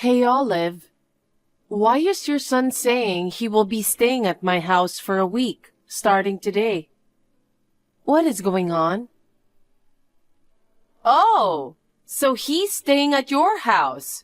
Hey, Olive, why is your son saying he will be staying at my house for a week, starting today? What is going on? Oh, so he's staying at your house.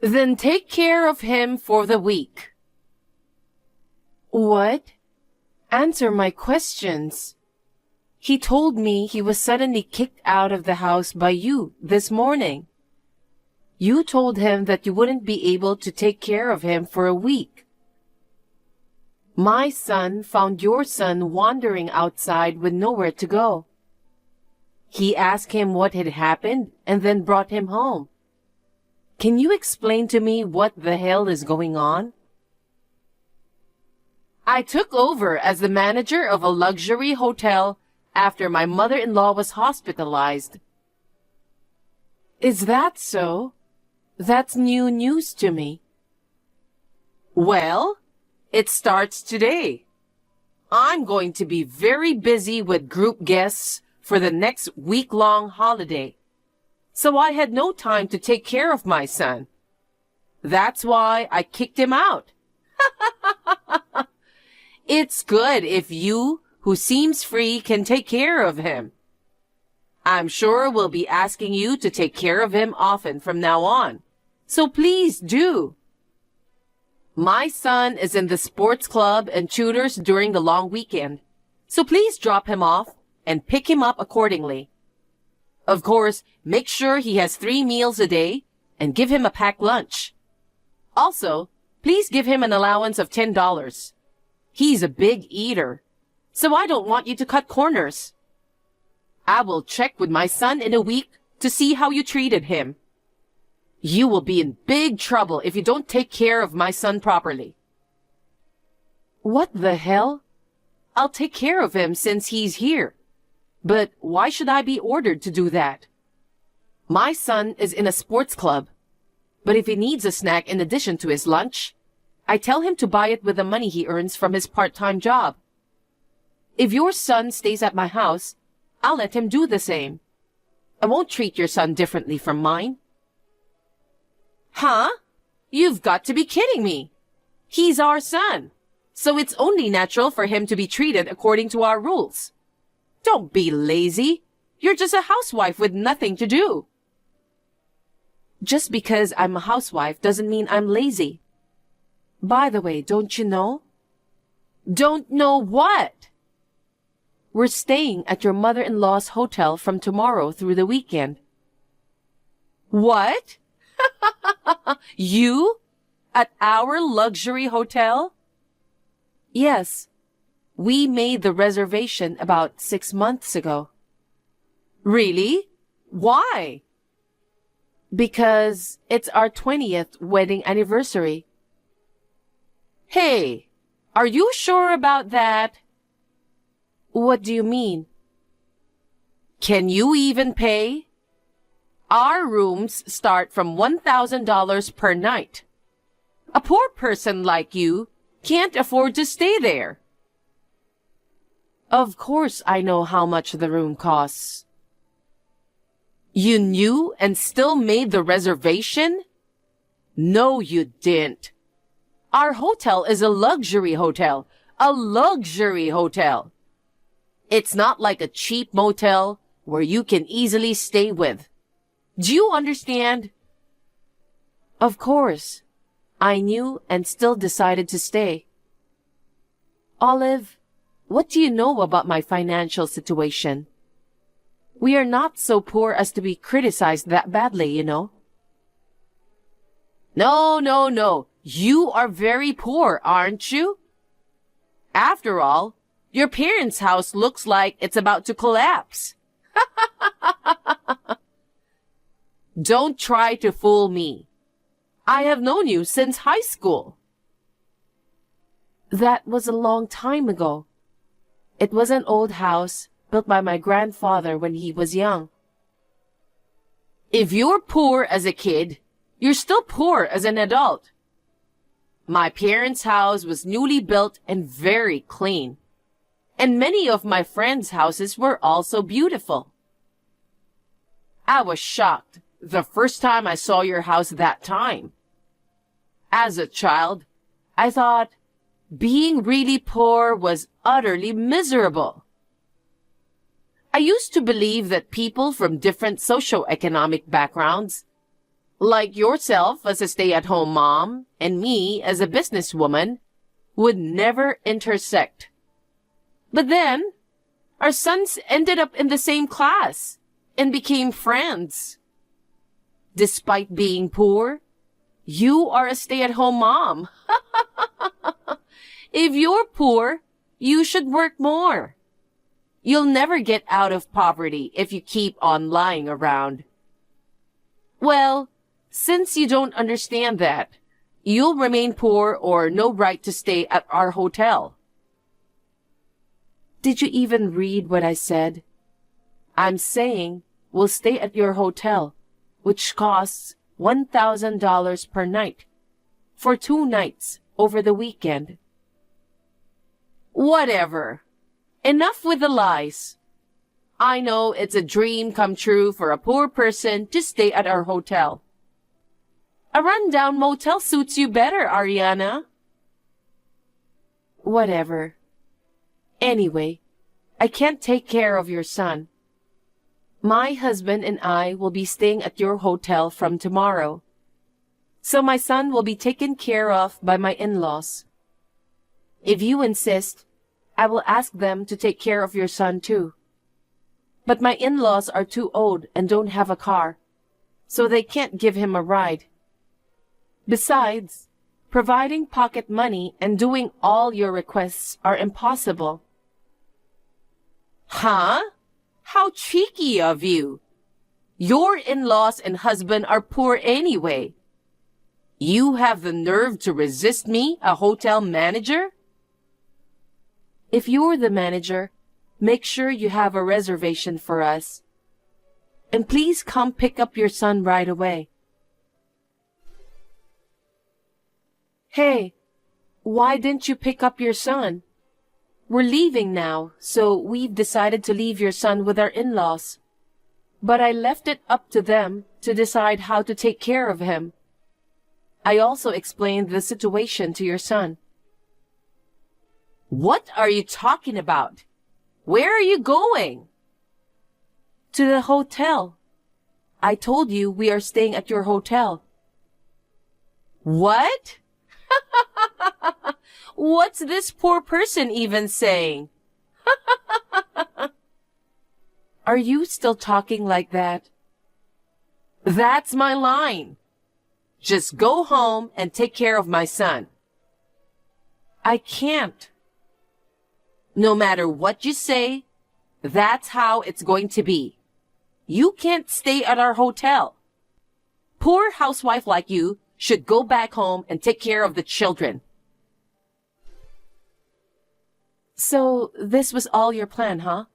Then take care of him for the week. What? Answer my questions. He told me he was suddenly kicked out of the house by you this morning. You told him that you wouldn't be able to take care of him for a week. My son found your son wandering outside with nowhere to go. He asked him what had happened and then brought him home. Can you explain to me what the hell is going on? I took over as the manager of a luxury hotel after my mother-in-law was hospitalized. Is that so? That's new news to me. Well, it starts today. I'm going to be very busy with group guests for the next week-long holiday. So I had no time to take care of my son. That's why I kicked him out. It's good if you, who seems free, can take care of him. I'm sure we'll be asking you to take care of him often from now on. So please do. My son is in the sports club and tutors during the long weekend. So please drop him off and pick him up accordingly. Of course, make sure he has 3 meals a day and give him a packed lunch. Also, please give him an allowance of $10. He's a big eater, so I don't want you to cut corners. I will check with my son in a week to see how you treated him. You will be in big trouble if you don't take care of my son properly. What the hell? I'll take care of him since he's here. But why should I be ordered to do that? My son is in a sports club. But if he needs a snack in addition to his lunch, I tell him to buy it with the money he earns from his part-time job. If your son stays at my house, I'll let him do the same. I won't treat your son differently from mine. Huh? You've got to be kidding me. He's our son, so it's only natural for him to be treated according to our rules. Don't be lazy. You're just a housewife with nothing to do. Just because I'm a housewife doesn't mean I'm lazy. By the way, don't you know? Don't know what? We're staying at your mother-in-law's hotel from tomorrow through the weekend. What? You? At our luxury hotel? Yes. We made the reservation about 6 months ago. Really? Why? Because it's our 20th wedding anniversary. Hey, are you sure about that? What do you mean? Can you even pay? Our rooms start from $1,000 per night. A poor person like you can't afford to stay there. Of course I know how much the room costs. You knew and still made the reservation? No, you didn't. Our hotel is a luxury hotel. A luxury hotel. It's not like a cheap motel where you can easily stay with. Do you understand? Of course. I knew and still decided to stay. Olive, what do you know about my financial situation? We are not so poor as to be criticized that badly, you know. No. You are very poor, aren't you? After all, your parents' house looks like it's about to collapse. Don't try to fool me. I have known you since high school. That was a long time ago. It was an old house built by my grandfather when he was young. If you're poor as a kid, you're still poor as an adult. My parents' house was newly built and very clean. And many of my friends' houses were also beautiful. I was shocked the first time I saw your house that time. As a child, I thought being really poor was utterly miserable. I used to believe that people from different socioeconomic backgrounds, like yourself as a stay-at-home mom and me as a businesswoman, would never intersect. But then, our sons ended up in the same class and became friends. Despite being poor, you are a stay-at-home mom. If you're poor, you should work more. You'll never get out of poverty if you keep on lying around. Well, since you don't understand that, you'll remain poor or no right to stay at our hotel. Did you even read what I said? I'm saying we'll stay at your hotel, which costs $1,000 per night, for 2 nights over the weekend. Whatever. Enough with the lies. I know it's a dream come true for a poor person to stay at our hotel. A rundown motel suits you better, Ariana. Whatever. Anyway, I can't take care of your son. My husband and I will be staying at your hotel from tomorrow. So my son will be taken care of by my in-laws. If you insist, I will ask them to take care of your son too. But my in-laws are too old and don't have a car, so they can't give him a ride. Besides, providing pocket money and doing all your requests are impossible. Huh? How cheeky of you. Your in-laws and husband are poor anyway. You have the nerve to resist me, a hotel manager? If you're the manager, make sure you have a reservation for us. And please come pick up your son right away. Hey, why didn't you pick up your son? We're leaving now, so we've decided to leave your son with our in-laws. But I left it up to them to decide how to take care of him. I also explained the situation to your son. What are you talking about? Where are you going? To the hotel. I told you we are staying at your hotel. What? What's this poor person even saying? Are you still talking like that? That's my line. Just go home and take care of my son. I can't. No matter what you say, that's how it's going to be. You can't stay at our hotel. Poor housewife like you should go back home and take care of the children. So this was all your plan, huh?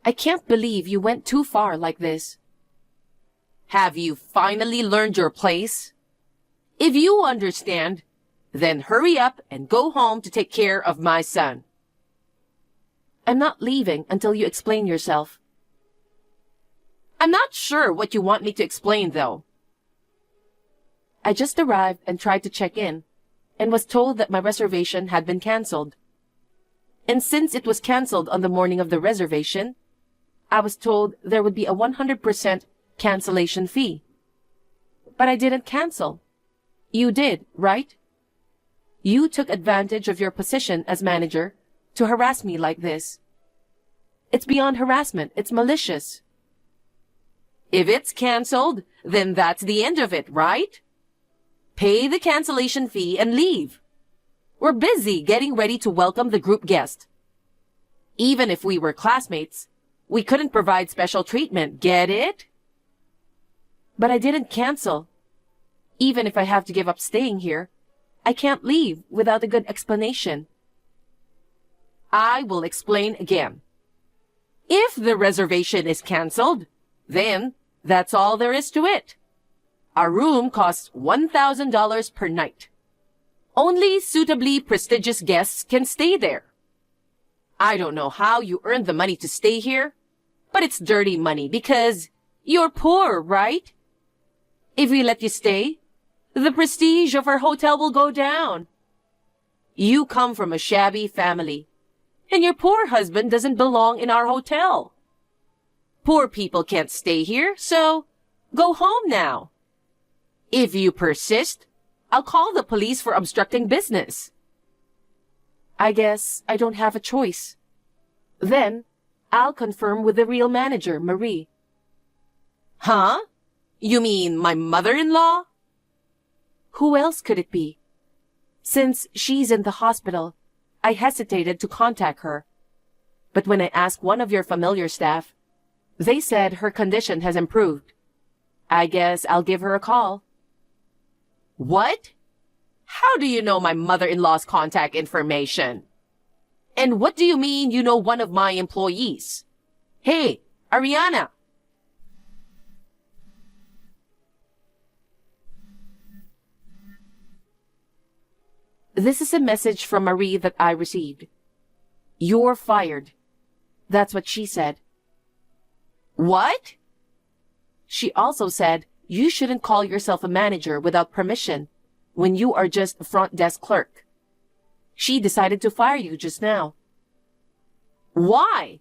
I can't believe you went too far like this. Have you finally learned your place? If you understand, then hurry up and go home to take care of my son. I'm not leaving until you explain yourself. I'm not sure what you want me to explain, though. I just arrived and tried to check in, and was told that my reservation had been canceled. And since it was canceled on the morning of the reservation, I was told there would be a 100% cancellation fee. But I didn't cancel. You did, right? You took advantage of your position as manager to harass me like this. It's beyond harassment. It's malicious. If it's canceled, then that's the end of it, right? Pay the cancellation fee and leave. We're busy getting ready to welcome the group guest. Even if we were classmates, we couldn't provide special treatment, get it? But I didn't cancel. Even if I have to give up staying here, I can't leave without a good explanation. I will explain again. If the reservation is canceled, then that's all there is to it. Our room costs $1,000 per night. Only suitably prestigious guests can stay there. I don't know how you earned the money to stay here, but it's dirty money because you're poor, right? If we let you stay, the prestige of our hotel will go down. You come from a shabby family, and your poor husband doesn't belong in our hotel. Poor people can't stay here, so go home now. If you persist, I'll call the police for obstructing business. I guess I don't have a choice. Then, I'll confirm with the real manager, Marie. Huh? You mean my mother-in-law? Who else could it be? Since she's in the hospital, I hesitated to contact her. But when I asked one of your familiar staff, they said her condition has improved. I guess I'll give her a call. What? How do you know my mother-in-law's contact information? And what do you mean you know one of my employees? Hey, Ariana! This is a message from Marie that I received. You're fired. That's what she said. What? She also said you shouldn't call yourself a manager without permission when you are just a front desk clerk. She decided to fire you just now. Why?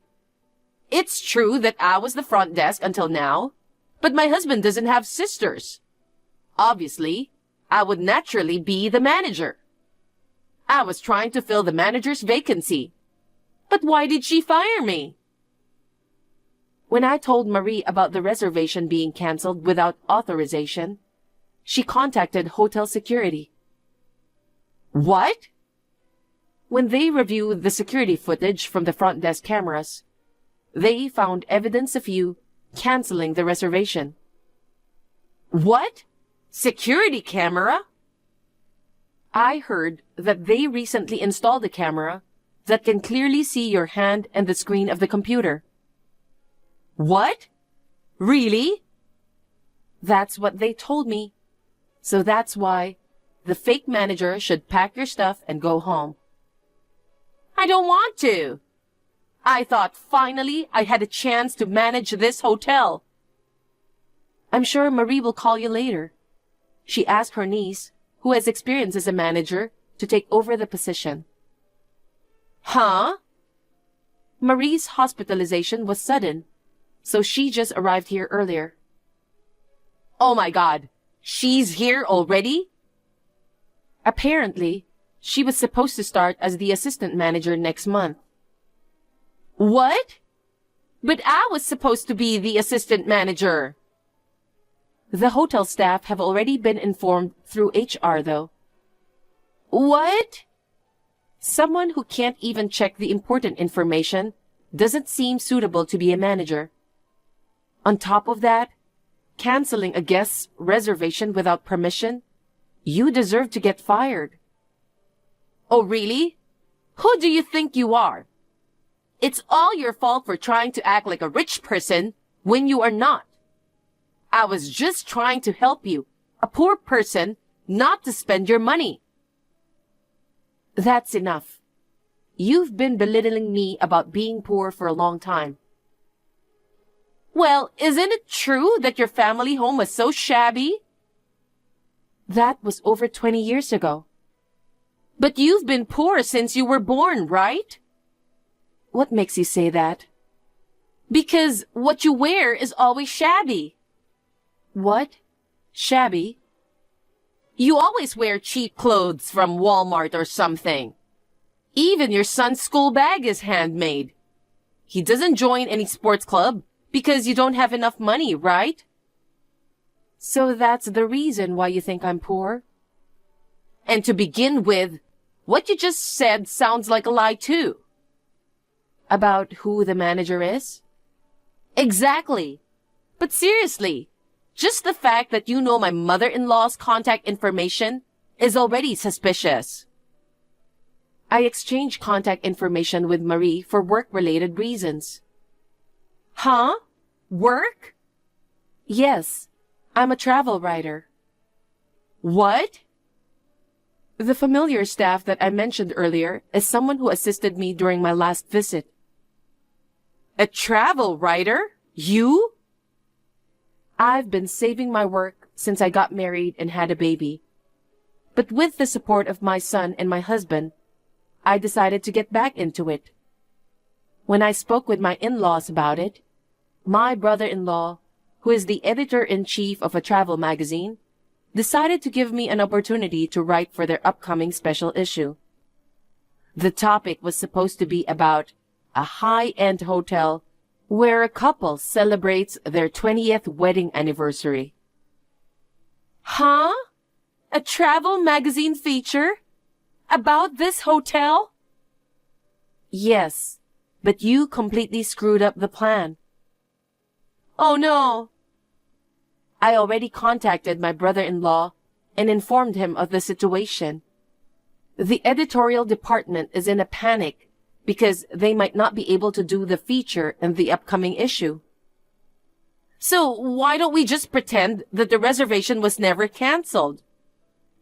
It's true that I was the front desk until now, but my husband doesn't have sisters. Obviously, I would naturally be the manager. I was trying to fill the manager's vacancy. But why did she fire me? When I told Marie about the reservation being canceled without authorization, she contacted hotel security. What? When they reviewed the security footage from the front desk cameras, they found evidence of you canceling the reservation. What? Security camera? I heard that they recently installed a camera that can clearly see your hand and the screen of the computer. What? Really? That's what they told me. So that's why the fake manager should pack your stuff and go home. I don't want to. I thought finally I had a chance to manage this hotel. I'm sure Marie will call you later. She asked her niece, who has experience as a manager, to take over the position. Huh? Marie's hospitalization was sudden, so she just arrived here earlier. Oh my God, she's here already? Apparently, she was supposed to start as the assistant manager next month. What? But I was supposed to be the assistant manager. The hotel staff have already been informed through HR, though. What? Someone who can't even check the important information doesn't seem suitable to be a manager. On top of that, canceling a guest's reservation without permission, you deserve to get fired. Oh, really? Who do you think you are? It's all your fault for trying to act like a rich person when you are not. I was just trying to help you, a poor person, not to spend your money. That's enough. You've been belittling me about being poor for a long time. Well, isn't it true that your family home was so shabby? That was over 20 years ago. But you've been poor since you were born, right? What makes you say that? Because what you wear is always shabby. What? Shabby? You always wear cheap clothes from Walmart or something. Even your son's school bag is handmade. He doesn't join any sports club because you don't have enough money, right? So that's the reason why you think I'm poor? And to begin with, what you just said sounds like a lie too. About who the manager is? Exactly. But seriously, just the fact that you know my mother-in-law's contact information is already suspicious. I exchanged contact information with Marie for work-related reasons. Huh? Work? Yes, I'm a travel writer. What? The familiar staff that I mentioned earlier is someone who assisted me during my last visit. A travel writer? You? I've been saving my work since I got married and had a baby. But with the support of my son and my husband, I decided to get back into it. When I spoke with my in-laws about it, my brother-in-law, who is the editor-in-chief of a travel magazine, decided to give me an opportunity to write for their upcoming special issue. The topic was supposed to be about a high-end hotel where a couple celebrates their 20th wedding anniversary. Huh? A travel magazine feature? About this hotel? Yes, but you completely screwed up the plan. Oh no! I already contacted my brother-in-law and informed him of the situation. The editorial department is in a panic because they might not be able to do the feature in the upcoming issue. So why don't we just pretend that the reservation was never canceled?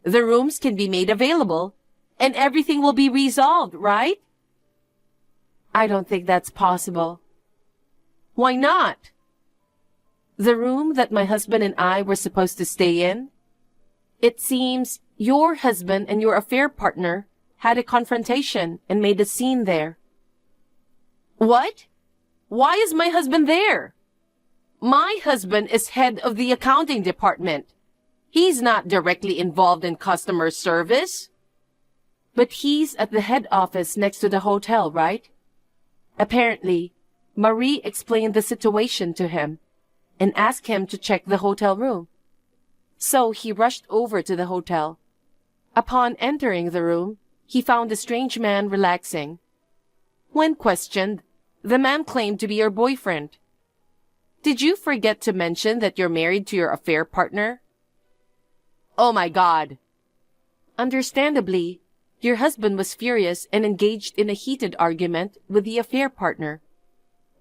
The rooms can be made available and everything will be resolved, right? I don't think that's possible. Why not? The room that my husband and I were supposed to stay in, it seems your husband and your affair partner had a confrontation and made a scene there. What? Why is my husband there? My husband is head of the accounting department. He's not directly involved in customer service. But he's at the head office next to the hotel, right? Apparently, Marie explained the situation to him and asked him to check the hotel room. So he rushed over to the hotel. Upon entering the room, he found a strange man relaxing. When questioned, the man claimed to be your boyfriend. Did you forget to mention that you're married to your affair partner? Oh my God! Understandably, your husband was furious and engaged in a heated argument with the affair partner,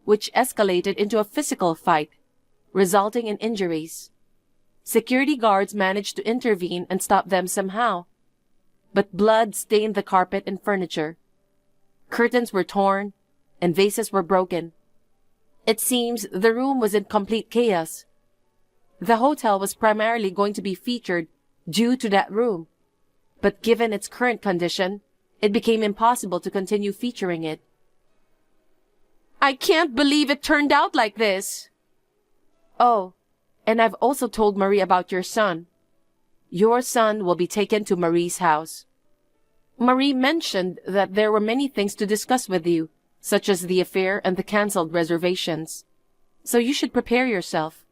which escalated into a physical fight, resulting in injuries. Security guards managed to intervene and stop them somehow, but blood stained the carpet and furniture. Curtains were torn, and vases were broken. It seems the room was in complete chaos. The hotel was primarily going to be featured due to that room, but given its current condition, it became impossible to continue featuring it. I can't believe it turned out like this. Oh, and I've also told Marie about your son. Your son will be taken to Marie's house. Marie mentioned that there were many things to discuss with you, such as the affair and the cancelled reservations. So you should prepare yourself.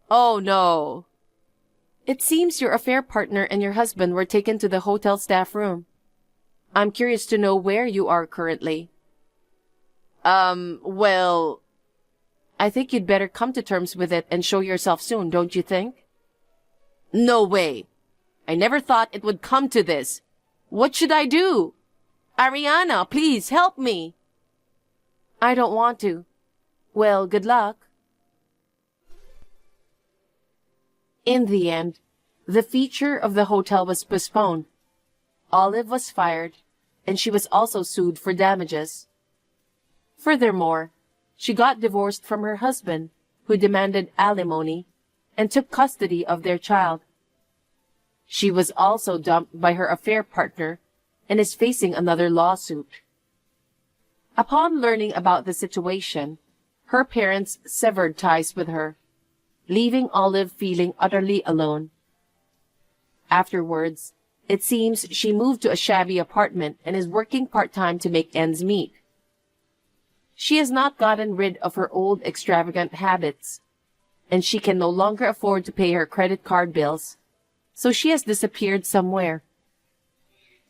Oh no. It seems your affair partner and your husband were taken to the hotel staff room. I'm curious to know where you are currently. Well, I think you'd better come to terms with it and show yourself soon, don't you think? No way. I never thought it would come to this. What should I do? Ariana, please help me. I don't want to. Well, good luck. In the end, the feature of the hotel was postponed. Olive was fired, and she was also sued for damages. Furthermore, she got divorced from her husband, who demanded alimony, and took custody of their child. She was also dumped by her affair partner and is facing another lawsuit. Upon learning about the situation, her parents severed ties with her, leaving Olive feeling utterly alone. Afterwards, it seems she moved to a shabby apartment and is working part-time to make ends meet. She has not gotten rid of her old extravagant habits, and she can no longer afford to pay her credit card bills, so she has disappeared somewhere.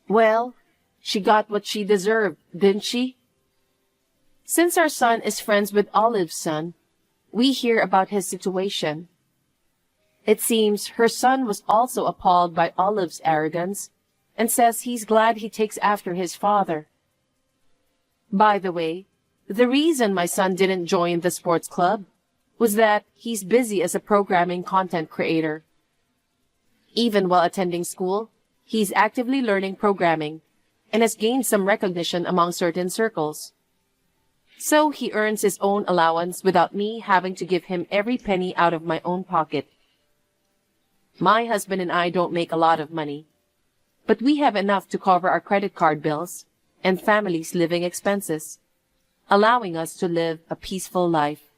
Well, she got what she deserved, didn't she? Since our son is friends with Olive's son, we hear about his situation. It seems her son was also appalled by Olive's arrogance and says he's glad he takes after his father. By the way, the reason my son didn't join the sports club was that he's busy as a programming content creator. Even while attending school, he's actively learning programming and has gained some recognition among certain circles. So he earns his own allowance without me having to give him every penny out of my own pocket. My husband and I don't make a lot of money, but we have enough to cover our credit card bills and family's living expenses, allowing us to live a peaceful life.